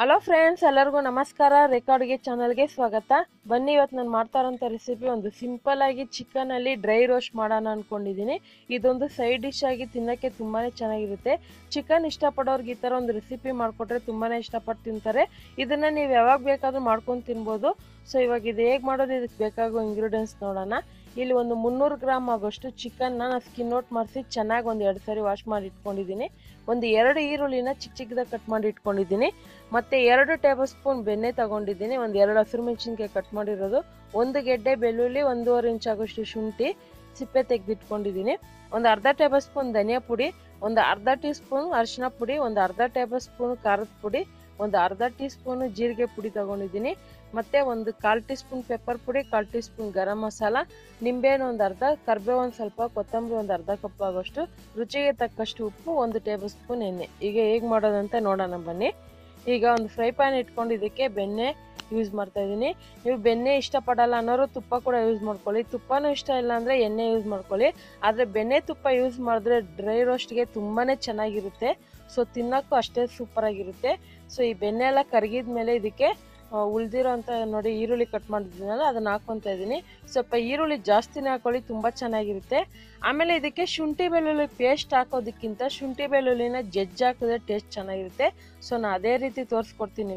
Hello friends, ಎಲ್ಲರಿಗೂ ನಮಸ್ಕಾರ. ರೆಕಾರ್ಡ್ಗೆ ಚಾನಲ್ಗೆ ಸ್ವಾಗತ. ಬನ್ನಿ, ಇವತ್ತು ನಾನು ಮಾಡ್ತಾ ಇರೋಂಥ ರೆಸಿಪಿ ಒಂದು ಸಿಂಪಲ್ ಆಗಿ ಚಿಕನಲ್ಲಿ ಡ್ರೈ ರೋಸ್ಟ್ ಮಾಡೋಣ ಅಂದ್ಕೊಂಡಿದ್ದೀನಿ. ಇದೊಂದು ಸೈಡ್ ಡಿಶ್ ಆಗಿ ತಿನ್ನೋಕ್ಕೆ ತುಂಬಾ ಚೆನ್ನಾಗಿರುತ್ತೆ. ಚಿಕನ್ ಇಷ್ಟಪಡೋರ್ಗೆ ಈ ಥರ ಒಂದು ರೆಸಿಪಿ ಮಾಡಿಕೊಟ್ರೆ ತುಂಬಾ ಇಷ್ಟಪಟ್ಟು ತಿಂತಾರೆ. ಇದನ್ನು ನೀವು ಯಾವಾಗ ಬೇಕಾದರೂ ಮಾಡ್ಕೊಂಡು ತಿನ್ಬೋದು. ಸೊ ಇವಾಗ ಇದು ಹೇಗೆ ಮಾಡೋದು, ಇದಕ್ಕೆ ಬೇಕಾಗೋ ಇಂಗ್ರೀಡಿಯೆಂಟ್ಸ್ ನೋಡೋಣ. ಇಲ್ಲಿ ಒಂದು 300 ಗ್ರಾಮ್ ಆಗೋಷ್ಟು ಚಿಕನ್ನ ನಾನು ಸ್ಕಿನ್ ಔಟ್ ಮಾಡಿಸಿ ಚೆನ್ನಾಗಿ ಒಂದು 2 ಸರಿ ವಾಶ್ ಮಾಡಿ ಇಟ್ಕೊಂಡಿದ್ದೀನಿ. ಒಂದು 2 ಈರುಳ್ಳಿನ ಚಿಕ್ಕ ಚಿಕ್ಕದಾಗಿ ಕಟ್ ಮಾಡಿ ಇಟ್ಕೊಂಡಿದ್ದೀನಿ. ಮತ್ತು 2 ಟೇಬಲ್ ಸ್ಪೂನ್ ಬೆಣ್ಣೆ ತೊಗೊಂಡಿದ್ದೀನಿ. ಒಂದು 2 ಹಸಿರು ಮೆಣಸಿನ್ಕಾಯಿ ಕಟ್ ಮಾಡಿರೋದು, 1 ಗೆಡ್ಡೆ ಬೆಳ್ಳುಳ್ಳಿ, 1.5 ಇಂಚ್ ಆಗೋಷ್ಟು ಶುಂಠಿ ಸಿಪ್ಪೆ ತೆಗೆದಿಟ್ಕೊಂಡಿದ್ದೀನಿ. ಒಂದು ಅರ್ಧ ಟೇಬಲ್ ಸ್ಪೂನ್ ಧನಿಯಾ ಪುಡಿ, ಒಂದು ಅರ್ಧ ಟೀ ಸ್ಪೂನ್ ಅರಿಶಿನ ಪುಡಿ, ಒಂದು ಅರ್ಧ ಟೇಬಲ್ ಸ್ಪೂನ್ ಖಾರದ ಪುಡಿ, ಒಂದು ಅರ್ಧ ಟೀ ಸ್ಪೂನು ಜೀರಿಗೆ ಪುಡಿ ತೊಗೊಂಡಿದ್ದೀನಿ. ಮತ್ತು ಒಂದು 1/4 ಟೀ ಸ್ಪೂನ್ ಪೆಪ್ಪರ್ ಪುಡಿ, 1/4 ಟೀ ಸ್ಪೂನ್ ಗರಂ ಮಸಾಲ, ನಿಂಬೆಹಣ್ಣು ಒಂದು ಅರ್ಧ, ಕರಿಬೇವು ಒಂದು ಸ್ವಲ್ಪ, ಕೊತ್ತಂಬರಿ ಒಂದು ಅರ್ಧ ಕಪ್ ಆಗೋಷ್ಟು, ರುಚಿಗೆ ತಕ್ಕಷ್ಟು ಉಪ್ಪು, 1 ಟೇಬಲ್ ಸ್ಪೂನ್ ಎಣ್ಣೆ. ಈಗ ಹೇಗೆ ಮಾಡೋದಂತ ನೋಡೋಣ ಬನ್ನಿ. ಈಗ ಒಂದು ಫ್ರೈ ಪ್ಯಾನ್ ಇಟ್ಕೊಂಡು ಇದಕ್ಕೆ ಬೆಣ್ಣೆ ಯೂಸ್ ಮಾಡ್ತಾ ಇದ್ದೀನಿ. ನೀವು ಬೆಣ್ಣೆ ಇಷ್ಟಪಡಲ್ಲ ಅನ್ನೋರು ತುಪ್ಪ ಕೂಡ ಯೂಸ್ ಮಾಡ್ಕೊಳ್ಳಿ. ತುಪ್ಪನೂ ಇಷ್ಟ ಇಲ್ಲ ಅಂದರೆ ಎಣ್ಣೆ ಯೂಸ್ ಮಾಡ್ಕೊಳ್ಳಿ. ಆದರೆ ಬೆಣ್ಣೆ ತುಪ್ಪ ಯೂಸ್ ಮಾಡಿದ್ರೆ ಡ್ರೈ ರೋಸ್ಟ್ಗೆ ತುಂಬಾ ಚೆನ್ನಾಗಿರುತ್ತೆ. ಸೊ ತಿನ್ನೋಕ್ಕೂ ಅಷ್ಟೇ ಸೂಪರಾಗಿರುತ್ತೆ. ಸೊ ಈ ಬೆಣ್ಣೆ ಎಲ್ಲ ಕರಗಿದ ಮೇಲೆ ಇದಕ್ಕೆ ಉಳಿದಿರೋ ಅಂತ ನೋಡಿ ಈರುಳ್ಳಿ ಕಟ್ ಮಾಡಿದ್ದೀನಲ್ಲ, ಅದನ್ನು ಹಾಕ್ಕೊತಾ ಇದ್ದೀನಿ. ಸ್ವಲ್ಪ ಈರುಳ್ಳಿ ಜಾಸ್ತಿನೇ ಹಾಕೊಳ್ಳಿ, ತುಂಬ ಚೆನ್ನಾಗಿರುತ್ತೆ. ಆಮೇಲೆ ಇದಕ್ಕೆ ಶುಂಠಿ ಬೆಳ್ಳುಳ್ಳಿ ಪೇಸ್ಟ್ ಹಾಕೋದಕ್ಕಿಂತ ಶುಂಠಿ ಬೆಳ್ಳುಳ್ಳಿನ ಜಜ್ಜಿ ಹಾಕಿದ್ರೆ ಟೇಸ್ಟ್ ಚೆನ್ನಾಗಿರುತ್ತೆ. ಸೊ ನಾನು ಅದೇ ರೀತಿ ತೋರಿಸ್ಕೊಡ್ತೀನಿ.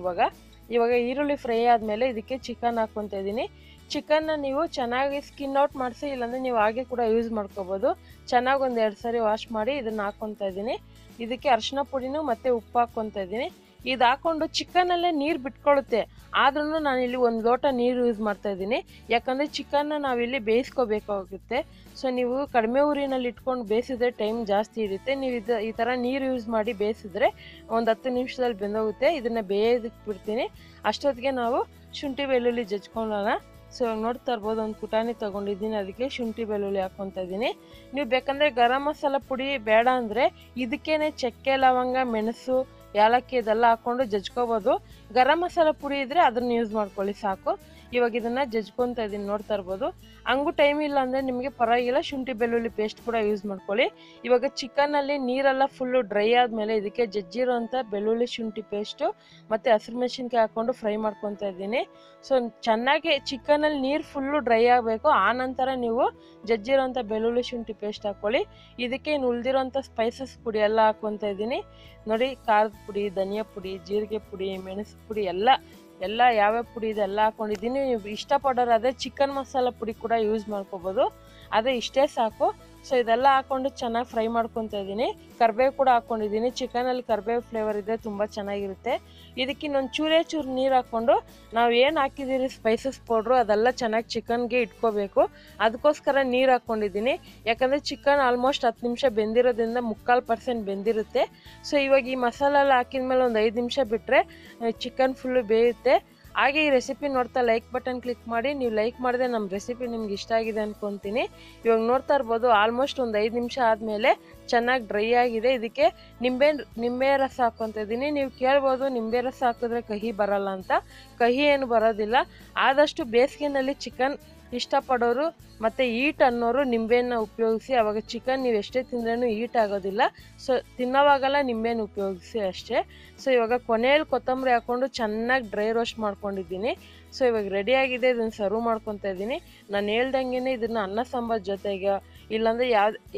ಇವಾಗ ಈರುಳ್ಳಿ ಫ್ರೈ ಆದಮೇಲೆ ಇದಕ್ಕೆ ಚಿಕನ್ ಹಾಕ್ಕೊತಾ ಇದ್ದೀನಿ. ಚಿಕನ್ನ ನೀವು ಚೆನ್ನಾಗಿ ಸ್ಕಿನ್ ಔಟ್ ಮಾಡಿಸಿ, ಇಲ್ಲಾಂದರೆ ನೀವು ಹಾಗೆ ಕೂಡ ಯೂಸ್ ಮಾಡ್ಕೋಬೋದು. ಚೆನ್ನಾಗಿ ಒಂದು 2 ಸರಿ ವಾಶ್ ಮಾಡಿ ಇದನ್ನು ಹಾಕ್ಕೊತಾ ಇದ್ದೀನಿ. ಇದಕ್ಕೆ ಅರಿಶಿನ ಪುಡಿನೂ ಮತ್ತು ಉಪ್ಪು ಹಾಕ್ಕೊತಾ ಇದ್ದೀನಿ. ಇದು ಹಾಕ್ಕೊಂಡು ಚಿಕನಲ್ಲೇ ನೀರು ಬಿಟ್ಕೊಳ್ಳುತ್ತೆ, ಆದ್ರೂ ನಾನಿಲ್ಲಿ 1 ಲೋಟ ನೀರು ಯೂಸ್ ಮಾಡ್ತಾ ಇದ್ದೀನಿ. ಯಾಕಂದರೆ ಚಿಕನ್ನ ನಾವಿಲ್ಲಿ ಬೇಯಿಸ್ಕೋಬೇಕಾಗುತ್ತೆ. ಸೊ ನೀವು ಕಡಿಮೆ ಊರಿನಲ್ಲಿ ಇಟ್ಕೊಂಡು ಬೇಯಿಸಿದ್ರೆ ಟೈಮ್ ಜಾಸ್ತಿ ಇರುತ್ತೆ. ನೀವು ಈ ಥರ ನೀರು ಯೂಸ್ ಮಾಡಿ ಬೇಯಿಸಿದ್ರೆ ಒಂದು 10 ನಿಮಿಷದಲ್ಲಿ ಬೆಂದೋಗುತ್ತೆ. ಇದನ್ನು ಬೇಯೋದಕ್ಕೆ ಬಿಡ್ತೀನಿ. ಅಷ್ಟೊತ್ತಿಗೆ ನಾವು ಶುಂಠಿ ಬೆಳ್ಳುಳ್ಳಿ ಜಜ್ಕೊಳ್ಳೋಣ. ಸೊ ನೋಡ್ತಾ ಇರ್ಬೋದು, ಒಂದು ಪುಟಾಣಿ ತೊಗೊಂಡಿದ್ದೀನಿ, ಅದಕ್ಕೆ ಶುಂಠಿ ಬೆಳ್ಳುಳ್ಳಿ ಹಾಕ್ಕೊತಾ ಇದ್ದೀನಿ. ನೀವು ಬೇಕಂದರೆ ಗರಂ ಮಸಾಲ ಪುಡಿ ಬೇಡ ಅಂದರೆ ಇದಕ್ಕೇನೆ ಚಕ್ಕೆ, ಲವಂಗ, ಮೆಣಸು, ಏಲಕ್ಕಿ ಇದೆಲ್ಲ ಹಾಕ್ಕೊಂಡು ಜಜ್ಕೋಬೋದು. ಗರಂ ಮಸಾಲ ಪುಡಿ ಇದ್ದರೆ ಅದನ್ನು ಯೂಸ್ ಮಾಡ್ಕೊಳ್ಳಿ ಸಾಕು. ಇವಾಗ ಇದನ್ನು ಜಜ್ಕೊತಾ ಇದ್ದೀನಿ, ನೋಡ್ತಾ ಇರ್ಬೋದು. ಹಂಗೂ ಟೈಮ್ ಇಲ್ಲ ಅಂದರೆ ನಿಮಗೆ ಪರವಾಗಿಲ್ಲ, ಶುಂಠಿ ಬೆಳ್ಳುಳ್ಳಿ ಪೇಸ್ಟ್ ಕೂಡ ಯೂಸ್ ಮಾಡ್ಕೊಳ್ಳಿ. ಇವಾಗ ಚಿಕನ್ನಲ್ಲಿ ನೀರೆಲ್ಲ ಫುಲ್ಲು ಡ್ರೈ ಆದಮೇಲೆ ಇದಕ್ಕೆ ಜಜ್ಜಿರೋಂಥ ಬೆಳ್ಳುಳ್ಳಿ ಶುಂಠಿ ಪೇಸ್ಟು ಮತ್ತು ಹಸಿರು ಮೆಣಸಿನ್ಕಾಯಿ ಹಾಕ್ಕೊಂಡು ಫ್ರೈ ಮಾಡ್ಕೊತಾ ಇದ್ದೀನಿ. ಸೊ ಚೆನ್ನಾಗಿ ಚಿಕನಲ್ಲಿ ನೀರು ಫುಲ್ಲು ಡ್ರೈ ಆಗಬೇಕು. ಆನಂತರ ನೀವು ಜಜ್ಜಿರೋಂಥ ಬೆಳ್ಳುಳ್ಳಿ ಶುಂಠಿ ಪೇಸ್ಟ್ ಹಾಕ್ಕೊಳ್ಳಿ. ಇದಕ್ಕೆ ಇನ್ನು ಉಳಿದಿರೋಂಥ ಸ್ಪೈಸಸ್ ಪುಡಿ ಎಲ್ಲ ಹಾಕ್ಕೊತಾ ಇದ್ದೀನಿ. ನೋಡಿ, ಖಾರದ ಪುಡಿ, ಧನಿಯಾ ಪುಡಿ, ಜೀರಿಗೆ ಪುಡಿ, ಮೆಣಸು ಪುಡಿ ಎಲ್ಲ ಯಾವ್ಯಾವ ಪುಡಿ ಇದೆ ಎಲ್ಲ ಹಾಕ್ಕೊಂಡಿದ್ದೀನಿ. ನೀವು ಇಷ್ಟಪಡೋರಾದರೆ ಚಿಕನ್ ಮಸಾಲ ಪುಡಿ ಕೂಡ ಯೂಸ್ ಮಾಡ್ಕೋಬೋದು. ಅದೇ ಇಷ್ಟೇ ಸಾಕು. ಸೊ ಇದೆಲ್ಲ ಹಾಕ್ಕೊಂಡು ಚೆನ್ನಾಗಿ ಫ್ರೈ ಮಾಡ್ಕೊತಾ ಇದ್ದೀನಿ. ಕರಿಬೇವು ಕೂಡ ಹಾಕ್ಕೊಂಡಿದ್ದೀನಿ. ಚಿಕನಲ್ಲಿ ಕರಿಬೇವು ಫ್ಲೇವರ್ ಇದ್ದರೆ ತುಂಬ ಚೆನ್ನಾಗಿರುತ್ತೆ. ಇದಕ್ಕೆ ಇನ್ನೊಂದು ಚೂರು ನೀರು ಹಾಕ್ಕೊಂಡು ನಾವು ಏನು ಹಾಕಿದ್ದೀರಿ ಸ್ಪೈಸಸ್ ಪೌಡ್ರು ಅದೆಲ್ಲ ಚೆನ್ನಾಗಿ ಚಿಕನ್ಗೆ ಇಟ್ಕೋಬೇಕು. ಅದಕ್ಕೋಸ್ಕರ ನೀರು ಹಾಕ್ಕೊಂಡಿದ್ದೀನಿ. ಯಾಕಂದರೆ ಚಿಕನ್ ಆಲ್ಮೋಸ್ಟ್ 10 ನಿಮಿಷ ಬೆಂದಿರೋದ್ರಿಂದ 3/4% ಬೆಂದಿರುತ್ತೆ. ಸೊ ಇವಾಗ ಈ ಮಸಾಲೆ ಎಲ್ಲ ಹಾಕಿದ ಮೇಲೆ ಒಂದು 5 ನಿಮಿಷ ಬಿಟ್ಟರೆ ಚಿಕನ್ ಫುಲ್ಲು ಬೇಯುತ್ತೆ. ಹಾಗೆ ಈ ರೆಸಿಪಿ ನೋಡ್ತಾ ಲೈಕ್ ಬಟನ್ ಕ್ಲಿಕ್ ಮಾಡಿ. ನೀವು ಲೈಕ್ ಮಾಡಿದ್ರೆ ನಮ್ಮ ರೆಸಿಪಿ ನಿಮ್ಗೆ ಇಷ್ಟ ಆಗಿದೆ ಅಂದ್ಕೊತೀನಿ. ಇವಾಗ ನೋಡ್ತಾ ಇರ್ಬೋದು, ಆಲ್ಮೋಸ್ಟ್ ಒಂದು 5 ನಿಮಿಷ ಆದಮೇಲೆ ಚೆನ್ನಾಗಿ ಡ್ರೈ ಆಗಿದೆ. ಇದಕ್ಕೆ ನಿಂಬೆ ರಸ ಹಾಕ್ಕೊತಾ ಇದ್ದೀನಿ. ನೀವು ಕೇಳ್ಬೋದು, ನಿಂಬೆ ರಸ ಹಾಕಿದ್ರೆ ಕಹಿ ಬರಲ್ಲ ಅಂತ. ಕಹಿ ಏನು ಬರೋದಿಲ್ಲ. ಆದಷ್ಟು ಬೇಸಿಗೆನಲ್ಲಿ ಚಿಕನ್ ಇಷ್ಟಪಡೋರು ಮತ್ತು ಈಟ್ ಅನ್ನೋರು ನಿಂಬೆಯನ್ನು ಉಪಯೋಗಿಸಿ. ಆವಾಗ ಚಿಕನ್ ನೀವು ಎಷ್ಟೇ ತಿಂದ್ರೂ ಈಟ್ ಆಗೋದಿಲ್ಲ. ಸೊ ತಿನ್ನೋವಾಗೆಲ್ಲ ನಿಂಬೆಯನ್ನು ಉಪಯೋಗಿಸಿ ಅಷ್ಟೇ. ಸೊ ಇವಾಗ ಕೊನೆಯಲ್ಲಿ ಕೊತ್ತಂಬರಿ ಹಾಕ್ಕೊಂಡು ಚೆನ್ನಾಗಿ ಡ್ರೈ ರೋಸ್ಟ್ ಮಾಡ್ಕೊಂಡಿದ್ದೀನಿ. ಸೊ ಇವಾಗ ರೆಡಿಯಾಗಿದೆ. ಇದನ್ನು ಸರ್ವ್ ಮಾಡ್ಕೊತಾ ಇದ್ದೀನಿ. ನಾನು ಹೇಳ್ದಂಗೆ ಇದನ್ನು ಅನ್ನ ಸಾಂಬಾರು ಜೊತೆಗೆ, ಇಲ್ಲಾಂದರೆ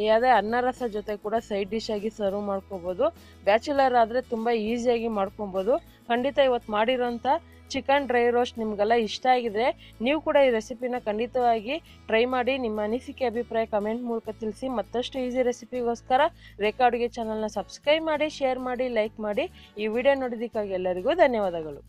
ಯಾವುದೇ ಅನ್ನ ರಸ ಜೊತೆ ಕೂಡ ಸೈಡ್ ಡಿಶ್ ಆಗಿ ಸರ್ವ್ ಮಾಡ್ಕೊಬೋದು. ಬ್ಯಾಚುಲರ್ ಆದರೆ ತುಂಬ ಈಸಿಯಾಗಿ ಮಾಡ್ಕೊಬೋದು. ಖಂಡಿತ ಇವತ್ತು ಮಾಡಿರೋಂಥ ಚಿಕನ್ ಡ್ರೈ ರೋಸ್ಟ್ ನಿಮಗೆಲ್ಲ ಇಷ್ಟ ಆಗಿದ್ರೆ ನೀವು ಕೂಡ ಈ ರೆಸಿಪಿನ ಖಂಡಿತವಾಗಿ ಟ್ರೈ ಮಾಡಿ. ನಿಮ್ಮ ಅನಿಸಿಕೆ, ಅಭಿಪ್ರಾಯ ಕಮೆಂಟ್ ಮೂಲಕ ತಿಳಿಸಿ. ಮತ್ತಷ್ಟು ಈಸಿ ರೆಸಿಪಿಗೋಸ್ಕರ ರೇಖಾ ಅಡುಗೆ ಚಾನಲ್ನ ಸಬ್ಸ್ಕ್ರೈಬ್ ಮಾಡಿ, ಶೇರ್ ಮಾಡಿ, ಲೈಕ್ ಮಾಡಿ. ಈ ವಿಡಿಯೋ ನೋಡಿದ್ದಕ್ಕಾಗಿ ಎಲ್ಲರಿಗೂ ಧನ್ಯವಾದಗಳು.